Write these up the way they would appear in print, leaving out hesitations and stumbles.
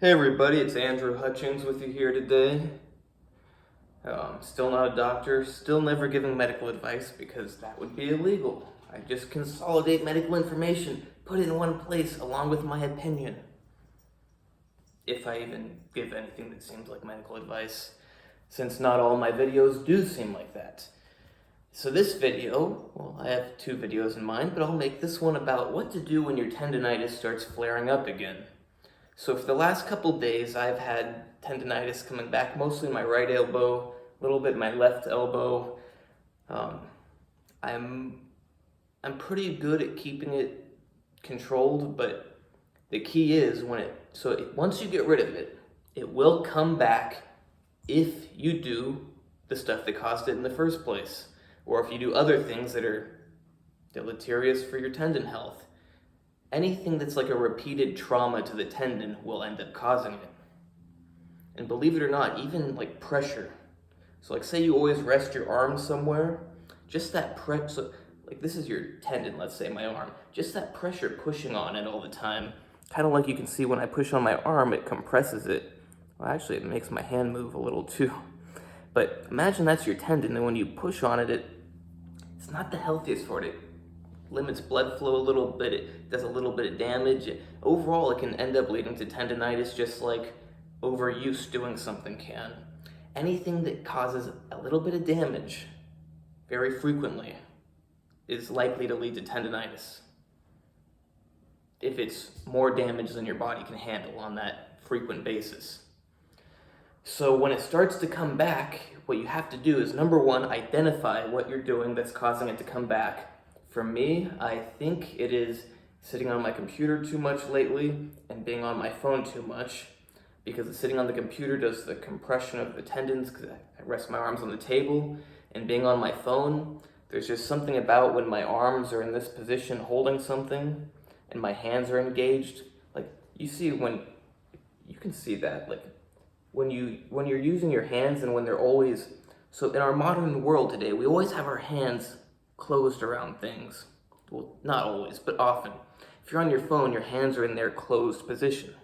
Hey everybody, it's Andrew Hutchings with you here today. Still not a doctor, still never giving medical advice because that would be illegal. I just consolidate medical information, put it in one place along with my opinion. If I even give anything that seems like medical advice, since not all my videos do seem like that. So this video, well, I have two videos in mind, but I'll make this one about what to do when your tendonitis starts flaring up again. So for the last couple days, I've had tendonitis coming back, mostly in my right elbow, a little bit in my left elbow. I'm pretty good at keeping it controlled, but the key is once you get rid of it, it will come back if you do the stuff that caused it in the first place, or if you do other things that are deleterious for your tendon health. Anything that's like a repeated trauma to the tendon will end up causing it. And believe it or not, even like pressure. So like say you always rest your arm somewhere, just that so like this is your tendon, let's say my arm, just that pressure pushing on it all the time, kind of like you can see when I push on my arm, it compresses it. Well, actually it makes my hand move a little too. But imagine that's your tendon, and when you push on it, it's not the healthiest for it. It limits blood flow a little bit, it does a little bit of damage. Overall, it can end up leading to tendonitis, just like overuse doing something can. Anything that causes a little bit of damage very frequently is likely to lead to tendonitis, if it's more damage than your body can handle on that frequent basis. So when it starts to come back, what you have to do is, number one, identify what you're doing that's causing it to come back. For me, I think it is sitting on my computer too much lately and being on my phone too much, because the sitting on the computer does the compression of the tendons because I rest my arms on the table, and being on my phone, there's just something about when my arms are in this position holding something and my hands are engaged. Like you see when, you can see that, like when you're using your hands and when they're always, so in our modern world today, we always have our hands closed around things. Well, not always, but often. If you're on your phone, your hands are in their closed position.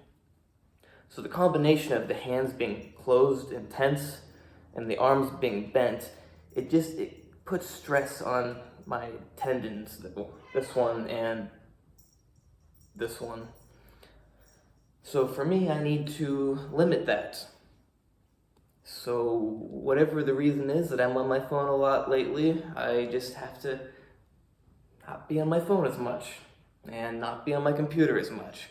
So the combination of the hands being closed and tense and the arms being bent, it puts stress on my tendons, this one and this one. So for me, I need to limit that. So whatever the reason is that I'm on my phone a lot lately, I just have to not be on my phone as much and not be on my computer as much.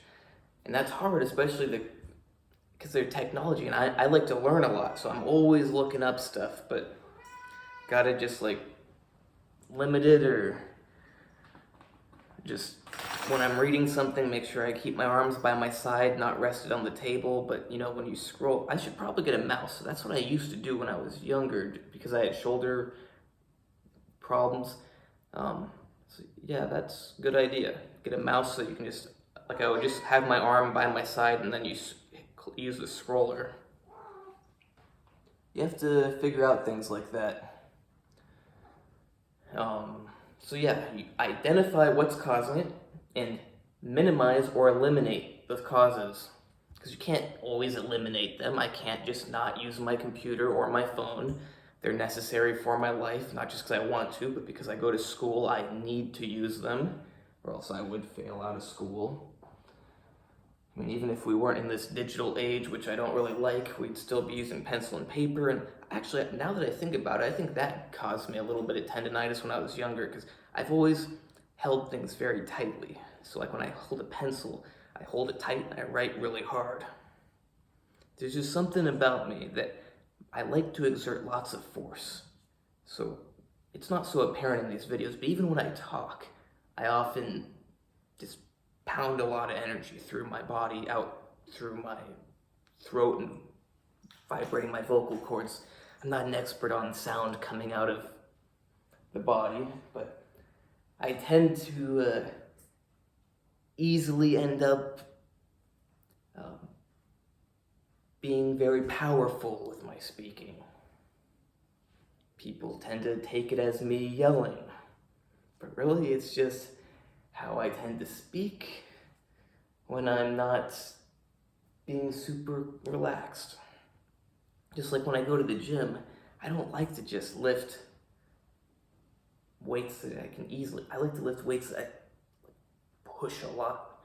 And that's hard, especially because they're technology, and I like to learn a lot, so I'm always looking up stuff, but gotta just like limit it, or just when I'm reading something, make sure I keep my arms by my side, not rested on the table. But you know, when you scroll, I should probably get a mouse. That's what I used to do when I was younger, because I had shoulder problems. So yeah, that's a good idea. Get a mouse so you can just, like I would just have my arm by my side and then you use the scroller. You have to figure out things like that. So yeah, you identify what's causing it and minimize or eliminate the causes, because you can't always eliminate them. I can't just not use my computer or my phone. They're necessary for my life, not just because I want to, but because I go to school, I need to use them, or else I would fail out of school. I mean, even if we weren't in this digital age, which I don't really like, we'd still be using pencil and paper. And actually, now that I think about it, I think that caused me a little bit of tendonitis when I was younger, because I've always held things very tightly. So like when I hold a pencil, I hold it tight and I write really hard. There's just something about me that I like to exert lots of force. So it's not so apparent in these videos, but even when I talk, I often just pound a lot of energy through my body, out through my throat, and vibrating my vocal cords. I'm not an expert on sound coming out of the body, but I tend to easily end up being very powerful with my speaking. People tend to take it as me yelling, but really it's just how I tend to speak when I'm not being super relaxed. Just like when I go to the gym, I don't like to just lift weights that I can easily, I like to lift weights that I push a lot.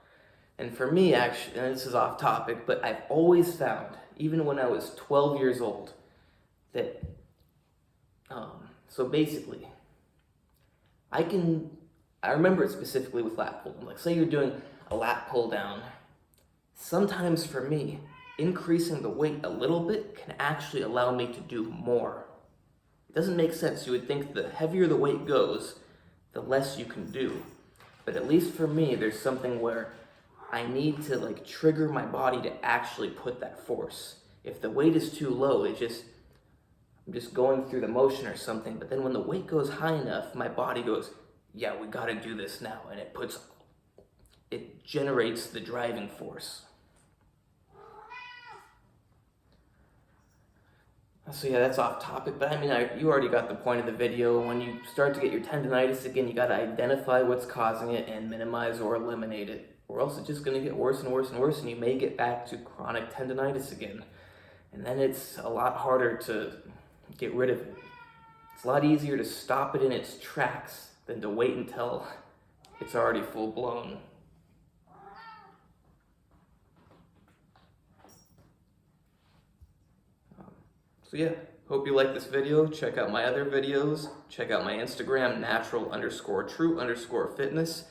And for me, actually, and this is off topic, but I've always found, even when I was 12 years old, that, so basically, I remember it specifically with lat pull. Like, say you're doing a lat pull down. Sometimes for me, increasing the weight a little bit can actually allow me to do more. It doesn't make sense. You would think the heavier the weight goes, the less you can do. But at least for me, there's something where I need to like trigger my body to actually put that force. If the weight is too low, I'm just going through the motion or something. But then when the weight goes high enough, my body goes, yeah, we gotta do this now. And it generates the driving force. So yeah, that's off topic, but I mean, you already got the point of the video. When you start to get your tendonitis again, you gotta identify what's causing it and minimize or eliminate it, or else it's just gonna get worse and worse and worse, and you may get back to chronic tendonitis again. And then it's a lot harder to get rid of it. It's a lot easier to stop it in its tracks than to wait until it's already full blown. So yeah, hope you like this video. Check out my other videos. Check out my Instagram, natural_true_fitness.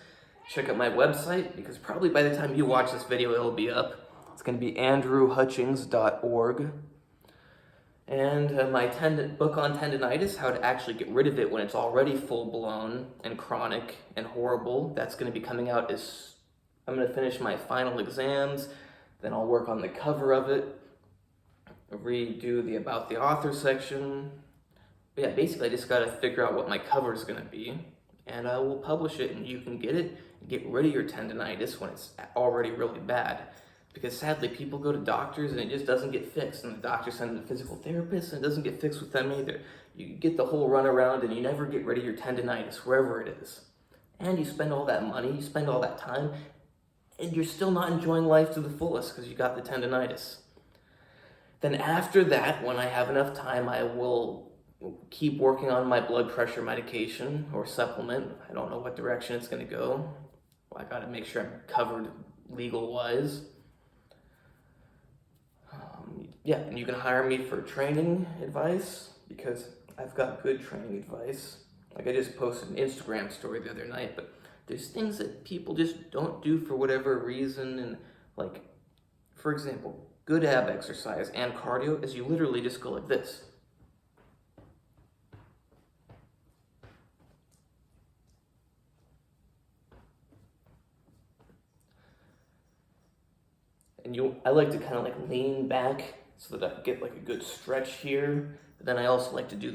Check out my website, because probably by the time you watch this video, it'll be up. It's gonna be andrewhutchings.org. And my book on tendonitis, how to actually get rid of it when it's already full blown and chronic and horrible. That's gonna be coming out as I'm gonna finish my final exams, then I'll work on the cover of it, redo the about the author section. But yeah, basically I just gotta figure out what my cover is gonna be, and I will publish it, and you can get it and get rid of your tendonitis when it's already really bad. Because sadly, people go to doctors and it just doesn't get fixed, and the doctor sends them to physical therapists and it doesn't get fixed with them either. You get the whole runaround and you never get rid of your tendonitis, wherever it is. And you spend all that money, you spend all that time, and you're still not enjoying life to the fullest because you got the tendonitis. Then after that, when I have enough time, I will keep working on my blood pressure medication or supplement. I don't know what direction it's going to go. I got to make sure I'm covered legal-wise. Yeah, and you can hire me for training advice, because I've got good training advice. Like, I just posted an Instagram story the other night, but there's things that people just don't do for whatever reason. And like, for example, good ab exercise and cardio is you literally just go like this. And I like to kind of like lean back so that I get like a good stretch here. But then I also like to do